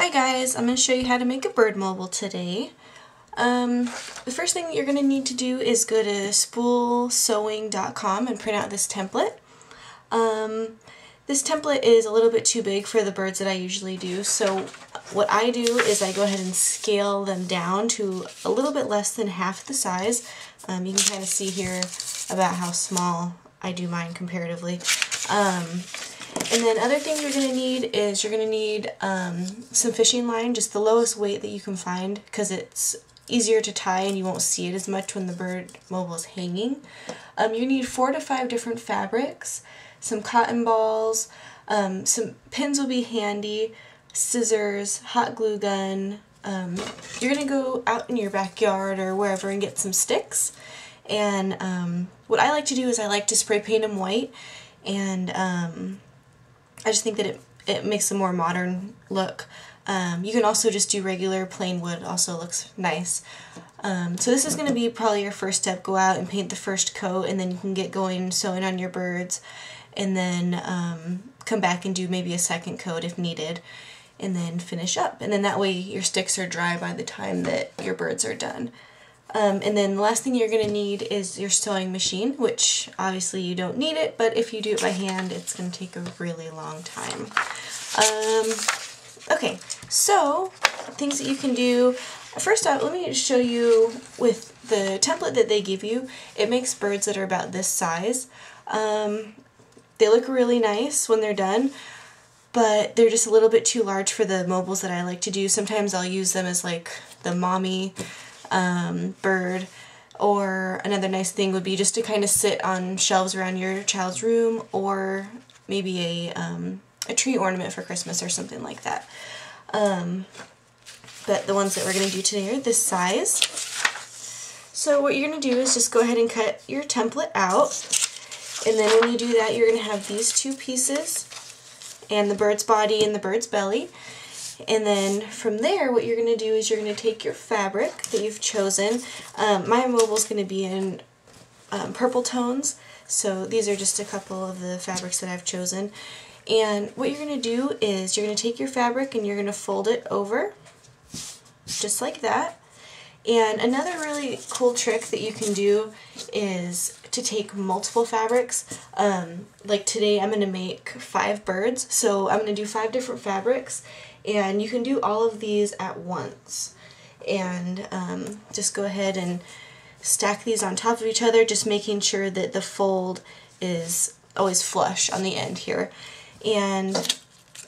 Hi guys, I'm going to show you how to make a bird mobile today. The first thing you're going to need to do is go to spoolsewing.com and print out this template. This template is a little bit too big for the birds that I usually do, so what I do is I go ahead and scale them down to a little bit less than half the size. You can kind of see here about how small I do mine comparatively. And then other thing you're going to need is you're going to need some fishing line, just the lowest weight that you can find, because it's easier to tie and you won't see it as much when the bird mobile is hanging. You need 4 to 5 different fabrics, some cotton balls, some pins will be handy, scissors, hot glue gun. You're going to go out in your backyard or wherever and get some sticks. And what I like to do is I like to spray paint them white, and I just think that it makes a more modern look. You can also just do regular plain wood, also looks nice. So this is going to be probably your first step. Go out and paint the first coat, and then you can get going sewing on your birds, and then come back and do maybe a second coat if needed, and then finish up. And then that way your sticks are dry by the time that your birds are done. And then the last thing you're going to need is your sewing machine, which obviously you don't need it, but if you do it by hand, it's going to take a really long time. Okay, so things that you can do. First off, let me show you with the template that they give you. It makes birds that are about this size. They look really nice when they're done, but they're just a little bit too large for the mobiles that I like to do. Sometimes I'll use them as like the mommy bird, or another nice thing would be just to kind of sit on shelves around your child's room, or maybe a tree ornament for Christmas or something like that. But the ones that we're going to do today are this size. So what you're going to do is just go ahead and cut your template out, and then when you do that, you're going to have these two pieces, and the bird's body and the bird's belly. And then from there, what you're going to do is you're going to take your fabric that you've chosen. My mobile is going to be in purple tones, so these are just a couple of the fabrics that I've chosen. And what you're going to do is you're going to take your fabric and you're going to fold it over, just like that. And another really cool trick that you can do is to take multiple fabrics. Like today I'm going to make 5 birds, so I'm going to do 5 different fabrics. And you can do all of these at once, and just go ahead and stack these on top of each other, just making sure that the fold is always flush on the end here. And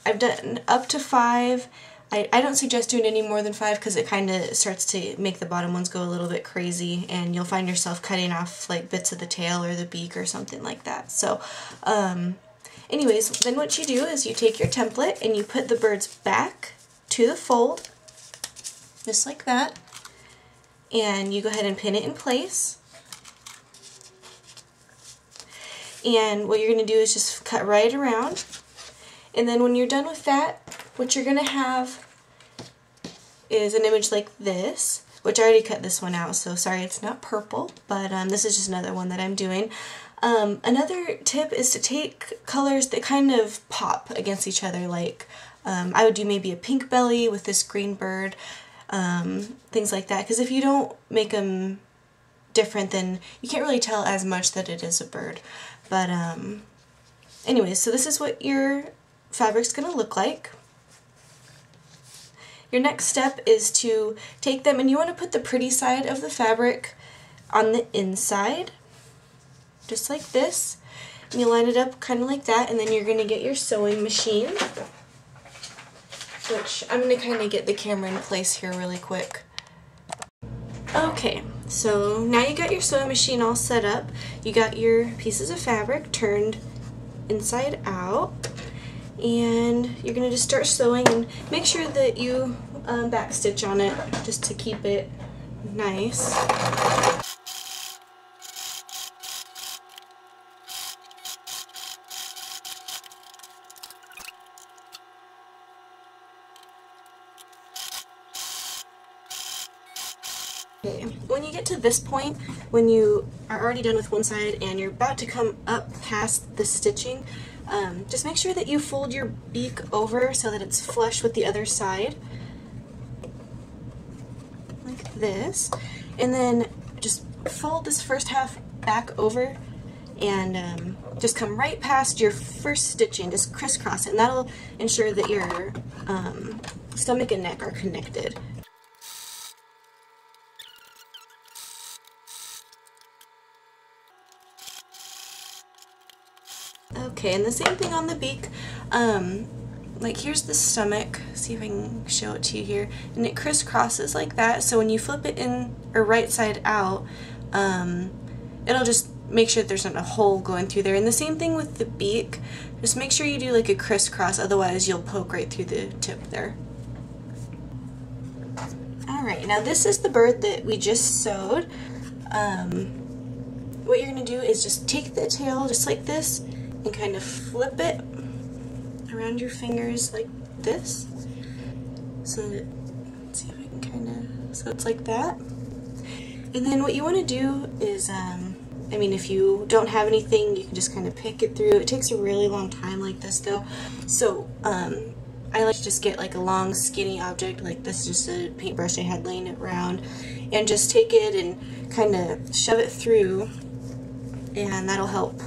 I've done up to 5. I don't suggest doing any more than 5 because it kind of starts to make the bottom ones go a little bit crazy, and you'll find yourself cutting off like bits of the tail or the beak or something like that. So anyways, then what you do is you take your template and you put the birds back to the fold, just like that, and you go ahead and pin it in place. And what you're going to do is just cut right around, and then when you're done with that, what you're going to have is an image like this, which I already cut this one out, so sorry it's not purple, but this is just another one that I'm doing. Another tip is to take colors that kind of pop against each other, like I would do maybe a pink belly with this green bird, things like that, because if you don't make them different, then you can't really tell as much that it is a bird. But anyways, so this is what your fabric's going to look like. Your next step is to take them, and you want to put the pretty side of the fabric on the inside, just like this, and you line it up kind of like that, and then you're going to get your sewing machine, which I'm going to kind of get the camera in place here really quick. Okay, so now you got your sewing machine all set up. You got your pieces of fabric turned inside out, and you're going to just start sewing, and make sure that you backstitch on it just to keep it nice. Okay. When you get to this point, when you are already done with one side and you're about to come up past the stitching, Just make sure that you fold your beak over so that it's flush with the other side, like this, and then just fold this first half back over and just come right past your first stitching, just crisscross it, and that'll ensure that your stomach and neck are connected. Okay, and the same thing on the beak. Like here's the stomach, see if I can show it to you here, and it crisscrosses like that, so when you flip it in or right side out, it'll just make sure that there's not a hole going through there. And the same thing with the beak, just make sure you do like a crisscross, otherwise you'll poke right through the tip there. Alright, now this is the bird that we just sewed. What you're going to do is just take the tail just like this and kind of flip it around your fingers like this, so that, let's see if I can kind of, so it's like that. And then what you want to do is, I mean, if you don't have anything, you can just kind of pick it through. It takes a really long time like this though, so I like to just get like a long skinny object, like this is just a paintbrush I had laying around, and just take it and kind of shove it through, and that'll help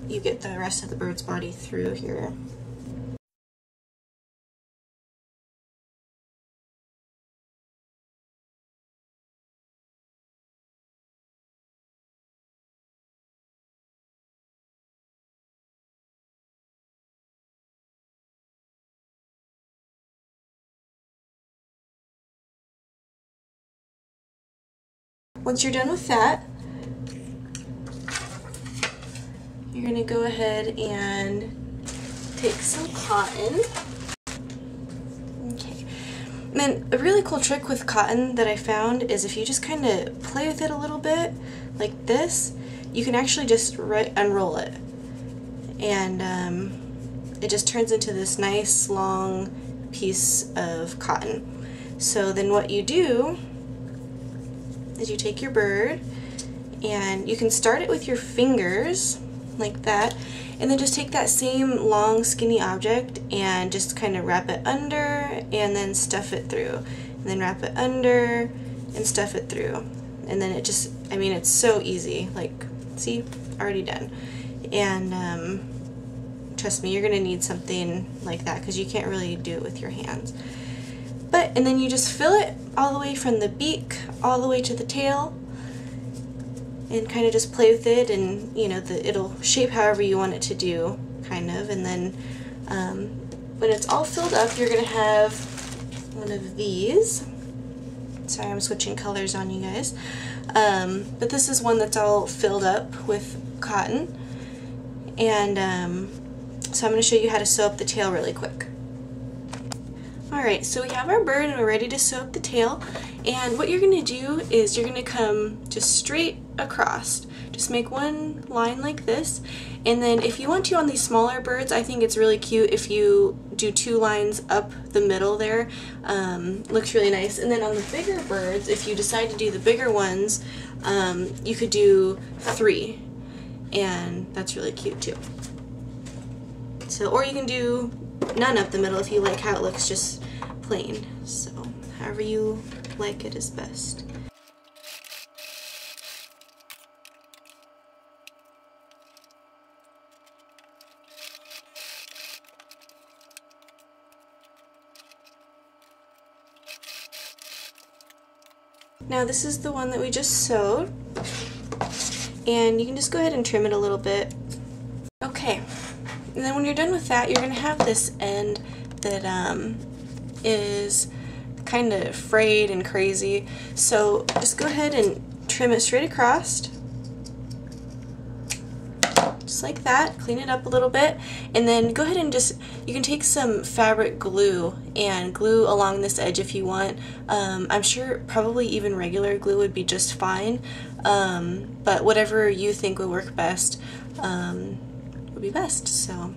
you get the rest of the bird's body through here. Once you're done with that, you're going to go ahead and take some cotton. Okay. And then a really cool trick with cotton that I found is if you just kind of play with it a little bit, like this, you can actually just unroll it. And it just turns into this nice long piece of cotton. So then what you do is you take your bird and you can start it with your fingers like that, and then just take that same long skinny object and just kind of wrap it under and then stuff it through, and then wrap it under and stuff it through, and then it just, I mean, it's so easy, like, see, already done. And trust me, you're gonna need something like that because you can't really do it with your hands. And then you just fill it all the way from the beak all the way to the tail, and kind of just play with it, and you know, it'll shape however you want it to do, kind of. And then when it's all filled up, you're gonna have one of these. Sorry, I'm switching colors on you guys, but this is one that's all filled up with cotton, and so I'm going to show you how to sew up the tail really quick. Alright, so we have our bird and we're ready to sew up the tail, and what you're going to do is you're going to come just straight across. Just make one line like this, and then if you want to on these smaller birds, I think it's really cute if you do 2 lines up the middle there. Looks really nice. And then on the bigger birds, if you decide to do the bigger ones, you could do 3, and that's really cute too. So, or you can do none up the middle if you like how it looks just plain. So however you like it is best. Now this is the one that we just sewed, and you can just go ahead and trim it a little bit. Okay, and then when you're done with that, you're going to have this end that is kind of frayed and crazy, so just go ahead and trim it straight across, just like that. Clean it up a little bit, and then go ahead and just, you can take some fabric glue and glue along this edge if you want. I'm sure probably even regular glue would be just fine, but whatever you think would work best would be best. So,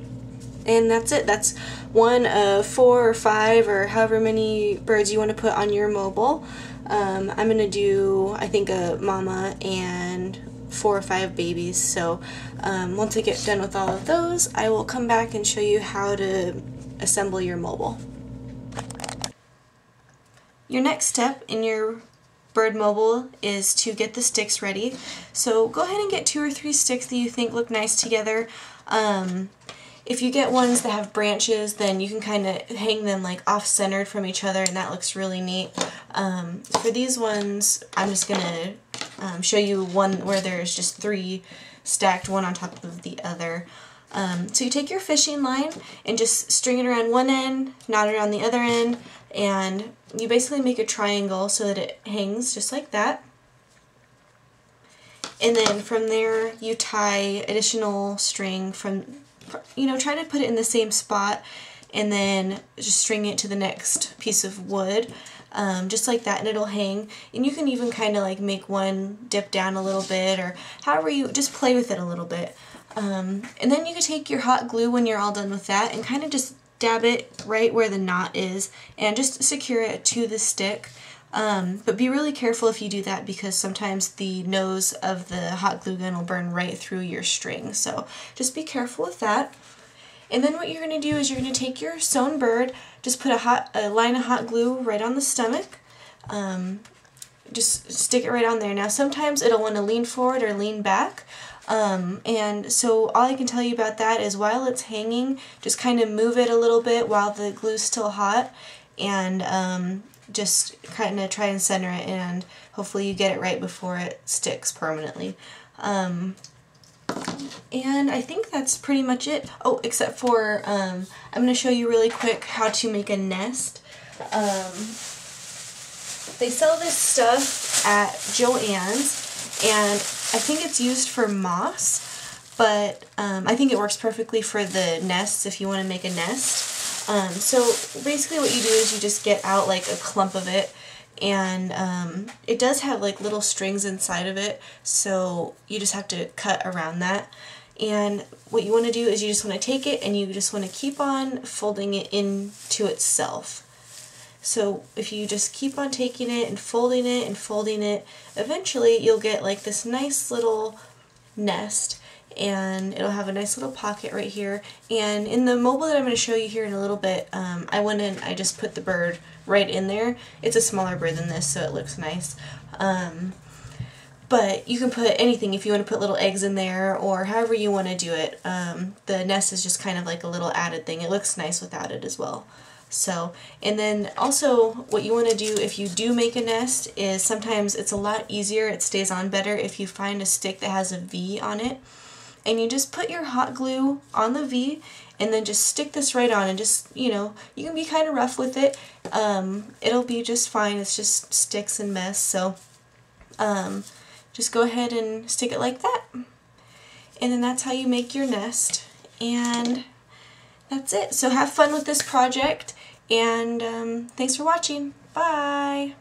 and that's it. That's one of 4 or 5 or however many birds you want to put on your mobile. I'm gonna do, I think, a mama and 4 or 5 babies. So once I get done with all of those, I will come back and show you how to assemble your mobile. Your next step in your bird mobile is to get the sticks ready. So go ahead and get 2 or 3 sticks that you think look nice together. If you get ones that have branches, then you can kind of hang them like off-centered from each other, and that looks really neat. For these ones, I'm just going to show you one where there's just 3 stacked, one on top of the other. So you take your fishing line and just string it around one end, knot it around the other end, and you basically make a triangle so that it hangs just like that. And then from there you tie additional string from, try to put it in the same spot, and then just string it to the next piece of wood, just like that, and it'll hang. And you can even kind of like make one dip down a little bit, or however you just play with it a little bit. And then you can take your hot glue when you're all done with that and kind of just dab it right where the knot is and just secure it to the stick. But be really careful if you do that, because sometimes the nose of the hot glue gun will burn right through your string. So just be careful with that. And then what you're going to do is you're going to take your sewn bird, just put a line of hot glue right on the stomach. Just stick it right on there. Now sometimes it'll want to lean forward or lean back. And so all I can tell you about that is while it's hanging, just kind of move it a little bit while the glue's still hot, and just kind of try and center it, and hopefully you get it right before it sticks permanently. And I think that's pretty much it. Oh, except for I'm going to show you really quick how to make a nest. They sell this stuff at Joann's, and I think it's used for moss, but I think it works perfectly for the nests if you want to make a nest. So basically what you do is you just get out like a clump of it, and it does have like little strings inside of it, so you just have to cut around that. And what you want to do is you just want to take it and you just want to keep on folding it into itself. So if you just keep on taking it and folding it and folding it, eventually you'll get like this nice little nest, and it'll have a nice little pocket right here. And in the mobile that I'm going to show you here in a little bit, I just put the bird right in there. It's a smaller bird than this, so it looks nice. But you can put anything if you want to put little eggs in there, or however you want to do it. The nest is just kind of like a little added thing. It looks nice without it as well. So, and then also what you want to do if you do make a nest is sometimes it's a lot easier, it stays on better if you find a stick that has a V on it, and you just put your hot glue on the V and then just stick this right on, and just, you can be kind of rough with it. It'll be just fine. It's just sticks and mess. So just go ahead and stick it like that. And then that's how you make your nest. And that's it. So have fun with this project, and thanks for watching. Bye!